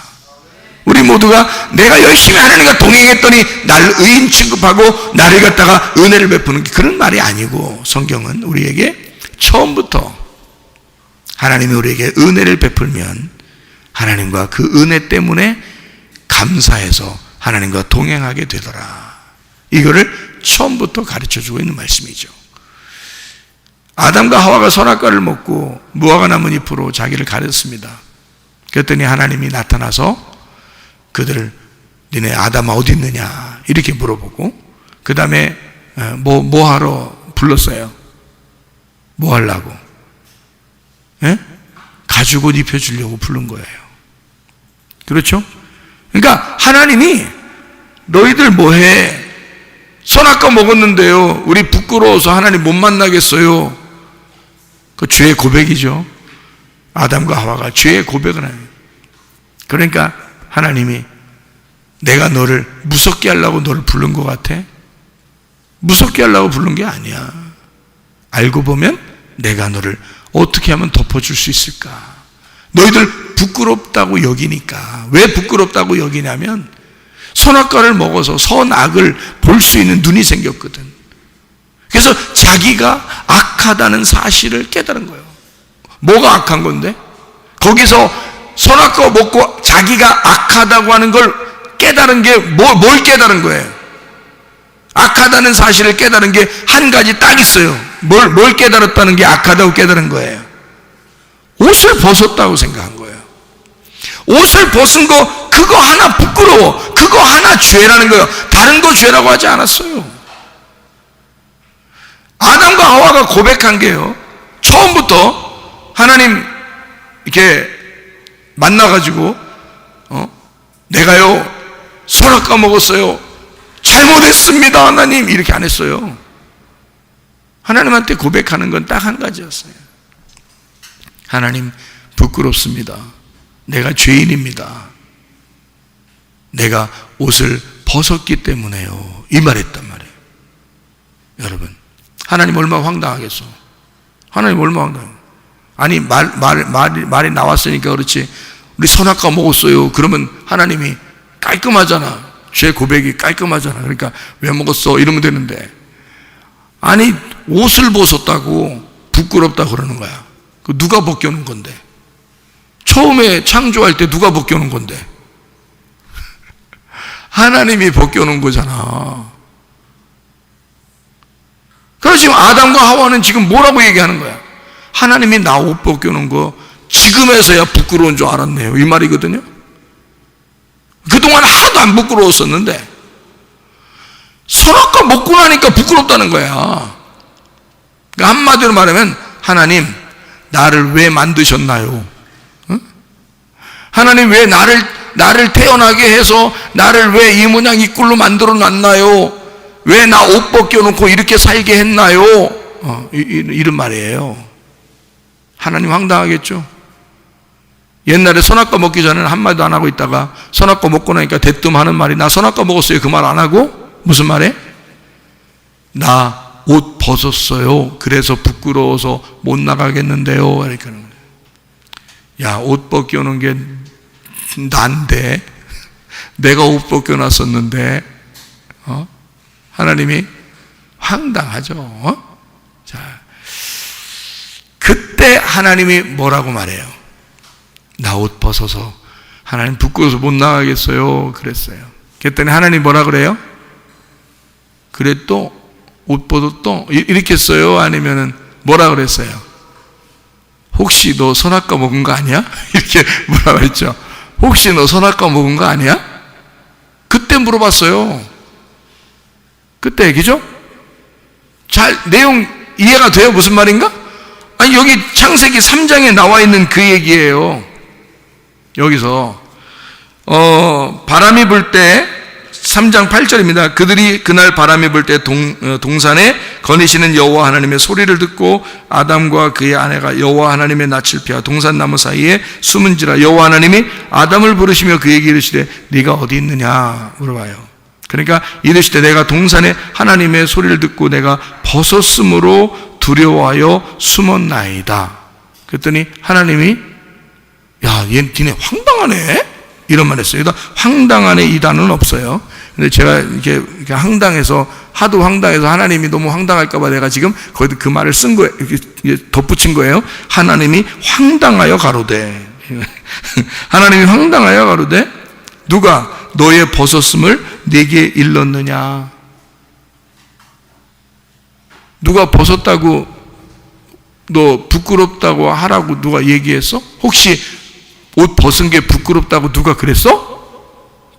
Speaker 1: 우리 모두가 내가 열심히 하나님과 동행했더니 나를 의인 취급하고 나를 갖다가 은혜를 베푸는 그런 말이 아니고, 성경은 우리에게 처음부터 하나님이 우리에게 은혜를 베풀면 하나님과 그 은혜 때문에 감사해서 하나님과 동행하게 되더라. 이거를 처음부터 가르쳐주고 있는 말씀이죠. 아담과 하와가 선악과를 먹고 무화과 나뭇잎으로 자기를 가렸습니다. 그랬더니 하나님이 나타나서 그들을, 니네 아담아 어디 있느냐 이렇게 물어보고, 그 다음에 뭐 하러 불렀어요? 뭐 하려고? 가죽옷 입혀주려고 부른 거예요. 그렇죠? 그러니까 하나님이 너희들 뭐해? 선악과 먹었는데요, 우리 부끄러워서 하나님 못 만나겠어요. 그 죄의 고백이죠. 아담과 하와가 죄의 고백을 해요. 그러니까 하나님이 내가 너를 무섭게 하려고 너를 부른 것 같아? 무섭게 하려고 부른 게 아니야. 알고 보면 내가 너를 어떻게 하면 덮어줄 수 있을까? 너희들 부끄럽다고 여기니까. 왜 부끄럽다고 여기냐면 선악과를 먹어서 선악을 볼 수 있는 눈이 생겼거든. 그래서 자기가 악하다는 사실을 깨달은 거예요. 뭐가 악한 건데? 거기서 선악과 먹고 자기가 악하다고 하는 걸 깨달은 게 뭘 깨달은 거예요? 악하다는 사실을 깨달은 게 한 가지 딱 있어요. 뭘 깨달았다는 게 악하다고 깨달은 거예요? 옷을 벗었다고 생각한 거예요. 옷을 벗은 거, 그거 하나 부끄러워. 그거 하나 죄라는 거예요. 다른 거 죄라고 하지 않았어요. 아담과 하와가 고백한 게요, 처음부터 하나님 이렇게 만나가지고 내가요 선악과 먹었어요, 잘못했습니다 하나님, 이렇게 안 했어요. 하나님한테 고백하는 건 딱 한 가지였어요. 하나님, 부끄럽습니다. 내가 죄인입니다. 내가 옷을 벗었기 때문에요, 이 말했단 말이에요. 여러분, 하나님 얼마나 황당하겠어. 하나님 얼마나 황당해요. 아니 말이 나왔으니까 그렇지, 우리 선악과 먹었어요 그러면 하나님이 깔끔하잖아. 죄 고백이 깔끔하잖아. 그러니까 왜 먹었어 이러면 되는데, 아니 옷을 벗었다고 부끄럽다 그러는 거야. 그 누가 벗겨놓은 건데? 처음에 창조할 때 누가 벗겨놓은 건데? 하나님이 벗겨놓은 거잖아. 그래서 지금 아담과 하와는 지금 뭐라고 얘기하는 거야? 하나님이 나 옷 벗겨놓은 거 지금에서야 부끄러운 줄 알았네요, 이 말이거든요. 그동안 하나도 안 부끄러웠었는데 선악과 먹고 나니까 부끄럽다는 거야. 그러니까 한마디로 말하면, 하나님 나를 왜 만드셨나요? 응? 하나님 왜 나를 태어나게 해서 나를 왜 이 모양 이 꼴로 만들어 놨나요? 왜 나 옷 벗겨놓고 이렇게 살게 했나요? 이런 말이에요. 하나님 황당하겠죠. 옛날에 선악과 먹기 전에는 한마디도 안 하고 있다가 선악과 먹고 나니까 대뜸 하는 말이, 나 선악과 먹었어요 그 말 안 하고 무슨 말해? 나 옷 벗었어요, 그래서 부끄러워서 못 나가겠는데요, 이렇게 하는 거예요. 야, 옷 벗겨놓은 게 난데, 내가 옷 벗겨놨었는데, 하나님이 황당하죠. 자, 그때 하나님이 뭐라고 말해요? 나 옷 벗어서 하나님 부끄러워서 못 나가겠어요 그랬어요. 그랬더니 하나님 뭐라 그래요? 그래 또 옷 벗어 또 이렇게 써요? 아니면은 뭐라 그랬어요? 혹시 너 선악과 먹은 거 아니야? 이렇게 뭐라 그랬죠? 혹시 너 선악과 먹은 거 아니야? 그때 물어봤어요. 그때 얘기죠? 잘 내용 이해가 돼요? 무슨 말인가? 아니 여기 창세기 3장에 나와 있는 그 얘기예요. 여기서 바람이 불 때 3장 8절입니다. 그들이 그날 바람이 불 때 동산에 거니시는 여호와 하나님의 소리를 듣고 아담과 그의 아내가 여호와 하나님의 낯을 피하 동산나무 사이에 숨은지라. 여호와 하나님이 아담을 부르시며 그에게 이르시되 네가 어디 있느냐 물어봐요. 그러니까 이르시되 내가 동산에 하나님의 소리를 듣고 내가 벗었으므로 두려워하여 숨었나이다. 그랬더니 하나님이 야, 니네 황당하네? 이런 말 했어요. 황당하네 이 단어는 없어요. 근데 제가 이렇게 황당해서, 하도 황당해서 하나님이 너무 황당할까봐 내가 지금 거기다 그 말을 쓴 거예요. 이렇게 덧붙인 거예요. 하나님이 황당하여 가로되. 하나님이 황당하여 가로되 누가 너의 벗었음을 내게 일렀느냐? 누가 벗었다고 너 부끄럽다고 하라고 누가 얘기했어? 혹시 옷 벗은 게 부끄럽다고 누가 그랬어?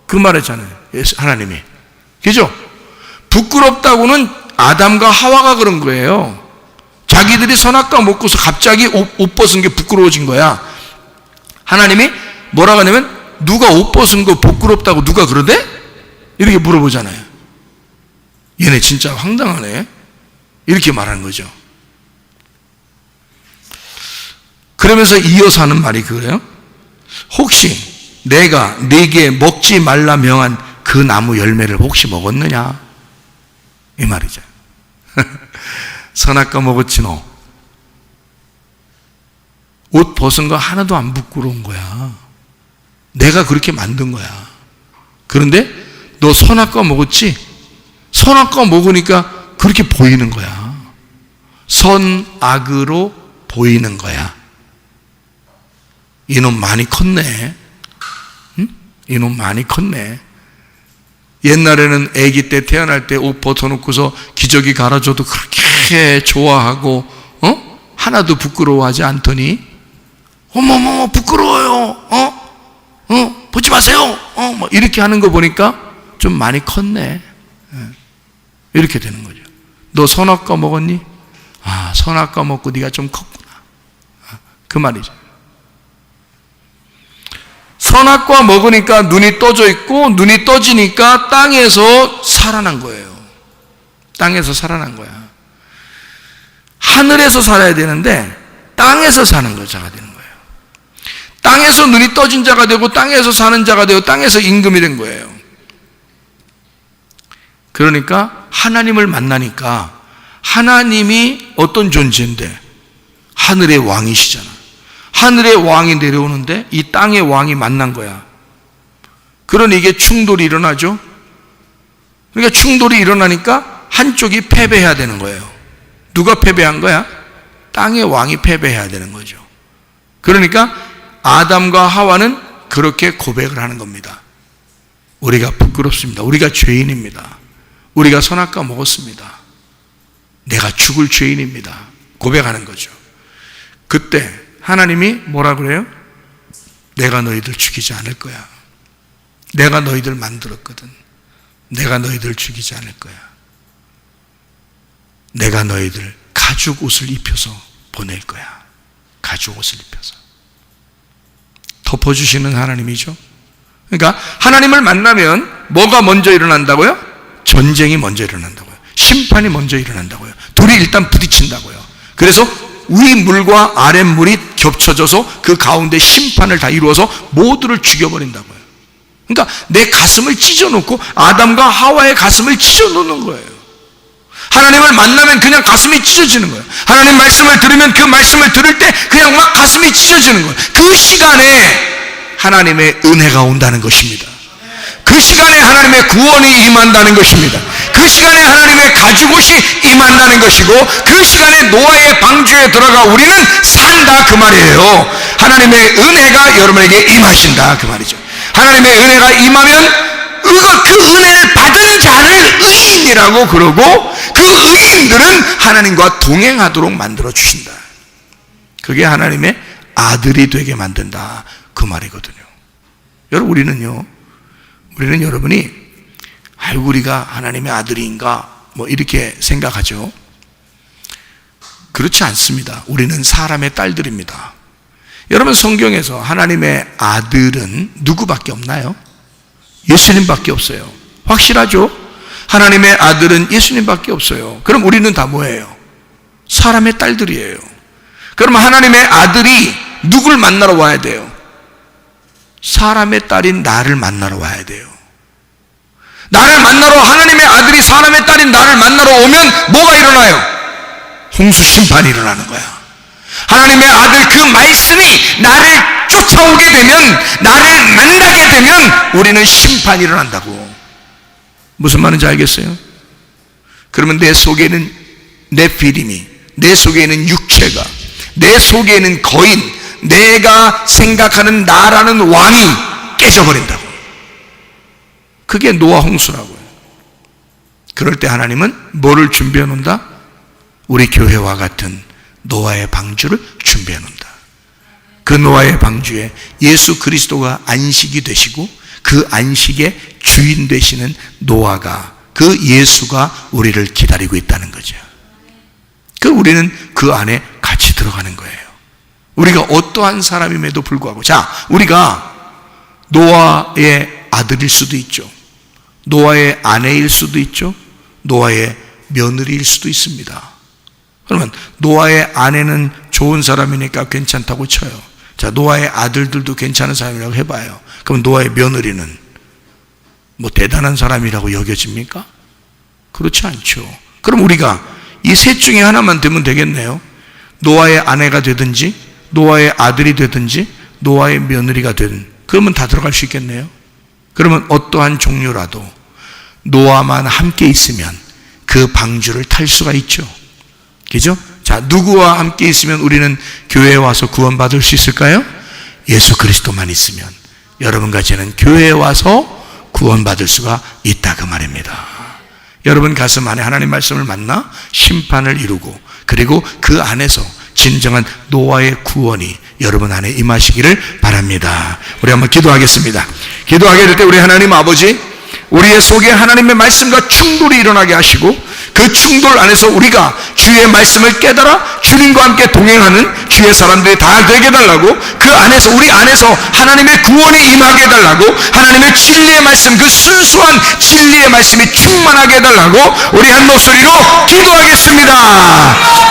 Speaker 1: 그 말했잖아요, 하나님이. 그죠? 부끄럽다고는 아담과 하와가 그런 거예요. 자기들이 선악과 먹고서 갑자기 옷 벗은 게 부끄러워진 거야. 하나님이 뭐라고 하냐면 누가 옷 벗은 거 부끄럽다고 누가 그러대? 이렇게 물어보잖아요. 얘네 진짜 황당하네, 이렇게 말하는 거죠. 그러면서 이어서 하는 말이 그거예요. 혹시 내가 네게 먹지 말라 명한 그 나무 열매를 혹시 먹었느냐? 이 말이죠. 선악과 먹었지 너. 옷 벗은 거 하나도 안 부끄러운 거야. 내가 그렇게 만든 거야. 그런데 너 선악과 먹었지? 선악과 먹으니까 그렇게 보이는 거야. 선악으로 보이는 거야. 이놈 많이 컸네. 응? 이놈 많이 컸네. 옛날에는 아기 때 태어날 때 옷 벗어놓고서 기저귀 갈아줘도 그렇게 좋아하고 하나도 부끄러워하지 않더니 어머머 부끄러워요. 벗지 마세요. 뭐 이렇게 하는 거 보니까 좀 많이 컸네. 이렇게 되는 거죠. 너 선악과 먹었니? 아, 선악과 먹고 네가 좀 컸구나. 그 말이죠. 선악과 먹으니까 눈이 떠져 있고, 눈이 떠지니까 땅에서 살아난 거예요. 땅에서 살아난 거야. 하늘에서 살아야 되는데 땅에서 사는 자가 되는 거예요. 땅에서 눈이 떠진 자가 되고 땅에서 사는 자가 되고 땅에서 임금이 된 거예요. 그러니까 하나님을 만나니까 하나님이 어떤 존재인데 하늘의 왕이시잖아. 하늘의 왕이 내려오는데 이 땅의 왕이 만난 거야. 그러니 이게 충돌이 일어나죠. 그러니까 충돌이 일어나니까 한쪽이 패배해야 되는 거예요. 누가 패배한 거야? 땅의 왕이 패배해야 되는 거죠. 그러니까 아담과 하와는 그렇게 고백을 하는 겁니다. 우리가 부끄럽습니다. 우리가 죄인입니다. 우리가 선악과 먹었습니다. 내가 죽을 죄인입니다. 고백하는 거죠. 그때 하나님이 뭐라 그래요? 내가 너희들 죽이지 않을 거야. 내가 너희들 만들었거든. 내가 너희들 죽이지 않을 거야. 내가 너희들 가죽 옷을 입혀서 보낼 거야. 가죽 옷을 입혀서. 덮어주시는 하나님이죠. 그러니까 하나님을 만나면 뭐가 먼저 일어난다고요? 전쟁이 먼저 일어난다고요. 심판이 먼저 일어난다고요. 둘이 일단 부딪힌다고요. 그래서 윗물과 아랫물이 겹쳐져서 그 가운데 심판을 다 이루어서 모두를 죽여버린다고요. 그러니까 내 가슴을 찢어놓고 아담과 하와의 가슴을 찢어놓는 거예요. 하나님을 만나면 그냥 가슴이 찢어지는 거예요. 하나님 말씀을 들으면 그 말씀을 들을 때 그냥 막 가슴이 찢어지는 거예요. 그 시간에 하나님의 은혜가 온다는 것입니다. 그 시간에 하나님의 구원이 임한다는 것입니다. 그 시간에 하나님의 가죽옷이 임한다는 것이고, 그 시간에 노아의 방주에 들어가 우리는 산다 그 말이에요. 하나님의 은혜가 여러분에게 임하신다 그 말이죠. 하나님의 은혜가 임하면 그 은혜를 받은 자를 의인이라고 그러고, 그 의인들은 하나님과 동행하도록 만들어 주신다. 그게 하나님의 아들이 되게 만든다 그 말이거든요. 여러분, 우리는 여러분이 아이고 우리가 하나님의 아들인가 뭐 이렇게 생각하죠. 그렇지 않습니다. 우리는 사람의 딸들입니다. 여러분, 성경에서 하나님의 아들은 누구밖에 없나요? 예수님밖에 없어요. 확실하죠? 하나님의 아들은 예수님밖에 없어요. 그럼 우리는 다 뭐예요? 사람의 딸들이에요. 그럼 하나님의 아들이 누굴 만나러 와야 돼요? 사람의 딸인 나를 만나러 와야 돼요. 나를 만나러, 하나님의 아들이 사람의 딸인 나를 만나러 오면 뭐가 일어나요? 홍수 심판이 일어나는 거야. 하나님의 아들 그 말씀이 나를 쫓아오게 되면, 나를 만나게 되면 우리는 심판이 일어난다고. 무슨 말인지 알겠어요? 그러면 내 속에는 내 필임이, 내 속에는 육체가, 내 속에는 거인, 내가 생각하는 나라는 왕이 깨져버린다고. 그게 노아 홍수라고요. 그럴 때 하나님은 뭐를 준비해 놓는다? 우리 교회와 같은 노아의 방주를 준비해 놓는다. 그 노아의 방주에 예수 그리스도가 안식이 되시고, 그 안식의 주인 되시는 노아가, 그 예수가 우리를 기다리고 있다는 거죠. 우리는 그 안에 같이 들어가는 거예요. 우리가 어떠한 사람임에도 불구하고, 자, 우리가 노아의 아들일 수도 있죠. 노아의 아내일 수도 있죠. 노아의 며느리일 수도 있습니다. 그러면 노아의 아내는 좋은 사람이니까 괜찮다고 쳐요. 자, 노아의 아들들도 괜찮은 사람이라고 해봐요. 그럼 노아의 며느리는 뭐 대단한 사람이라고 여겨집니까? 그렇지 않죠. 그럼 우리가 이 셋 중에 하나만 되면 되겠네요. 노아의 아내가 되든지, 노아의 아들이 되든지, 노아의 며느리가 되든, 그러면 다 들어갈 수 있겠네요. 그러면 어떠한 종류라도 노아만 함께 있으면 그 방주를 탈 수가 있죠. 그죠? 자, 누구와 함께 있으면 우리는 교회에 와서 구원받을 수 있을까요? 예수 그리스도만 있으면 여러분과 저는 교회에 와서 구원받을 수가 있다 그 말입니다. 여러분 가슴 안에 하나님 말씀을 만나 심판을 이루고, 그리고 그 안에서 진정한 노아의 구원이 여러분 안에 임하시기를 바랍니다. 우리 한번 기도하겠습니다. 기도하게 될 때 우리 하나님 아버지, 우리의 속에 하나님의 말씀과 충돌이 일어나게 하시고, 그 충돌 안에서 우리가 주의 말씀을 깨달아 주님과 함께 동행하는 주의 사람들이 다 되게 해달라고, 그 안에서 우리 안에서 하나님의 구원이 임하게 해달라고, 하나님의 진리의 말씀, 그 순수한 진리의 말씀이 충만하게 해달라고 우리 한 목소리로 기도하겠습니다.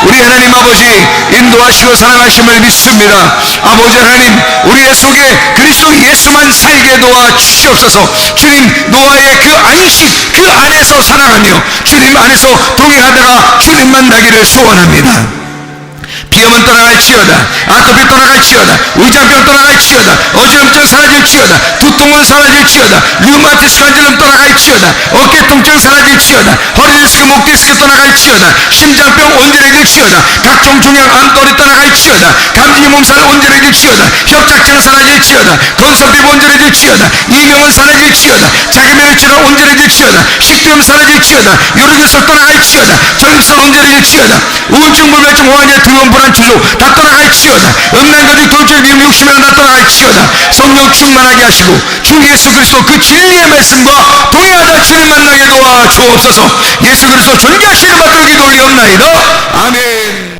Speaker 1: 우리 하나님 아버지 인도하시고 사랑하심을 믿습니다. 아버지 하나님, 우리의 속에 그리스도 예수만 살게 도와 주시옵소서. 주님 노아의 그 안식, 그 안에서 살아가며 주님 안에서 동행하다가 주님 만나기를 소원합니다. 비염은 떠나갈지어다, 아토피 떠나갈지어다, 의장병 떠나갈지어다, 어지럼증 사라질지어다, 두통은 사라질지어다, 류마티스 관절염 떠나갈지어다, 어깨 통증 사라질지어다, 허리 디스크, 목 디스크 떠나갈지어다, 심장병 온전해질지어다, 각종 종양 암돌이 떠나갈지어다, 감기 몸살 온전해질지어다, 협착증 사라질지어다, 건선비 온전해질지어다, 이명은 사라질지어다, 자기면역질환 온전해질지어다, 식도염 사라질지어다, 요로결석 떠나갈지어다, 전립선 온전해질지어다, 우울증, 불면증, 호환제, 두려움, 불안, 주소 다 떠나갈지어다, 음란거짓, 돌출, 미움, 욕심이나 다 떠나갈지어다. 성령 충만하게 하시고 주 예수 그리스도 그 진리의 말씀과 동행하다 주님 만나게 도와 주옵소서. 예수 그리스도 존귀하신 이름으로 기도 올리옵나이다.